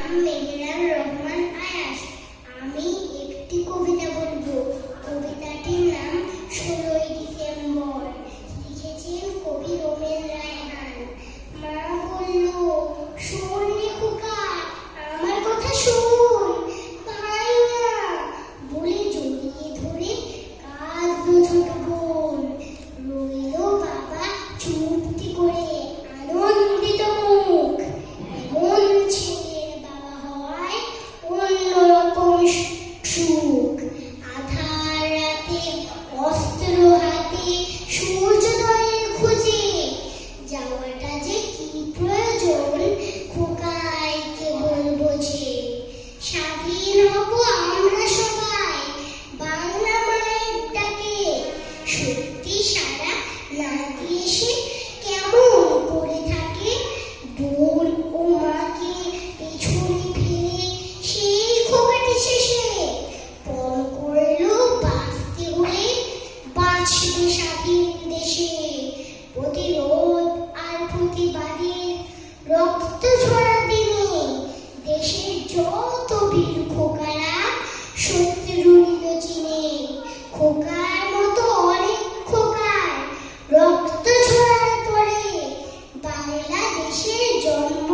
নাম মেহেরার রহমান আয়াস। আমি একটি কবিতা বলবো। কবিতাটির নাম 16ই ডিসেম্বর। লিখেছেন কবি রোমেন রায়হান। মা বলল, শোন রে খোকা, আমার কথা শোন, পাই না বলে জড়িয়ে ধরে কাঁদলো ছোট বোন। রইল বাবা চুপটি করে আনন্দিত মুখ। এমন ছেলের বাবা হওয়ায় অন্যরকম সুখ। আধার রাতে অস্ত্র হাতে সূর্যোদয়ের খোঁজে যাওয়াটা যে কি প্রয়োজন খোকাই কেবল বোঝে। স্বাধীন হব আমরা সবাই বাংলা মায়ের ডাকে। সত্যি সারা না দিয়ে সে কেমন করে থাকে। বোন ও মাকে পেছনে ফিরে সেই খোকাটি শেষে পণ করলো বাঁচতে হলে বাঁচবে স্বাধীন দেশে। প্রতিরোধ আর প্রতিবাদের রক্ত ঝরা দিনে দেশের যত বীর খোকারা শত্রুর চিনে। খোকার মতো অনেক খোকার রক্ত ঝরার পরে বাংলাদেশের জন্ম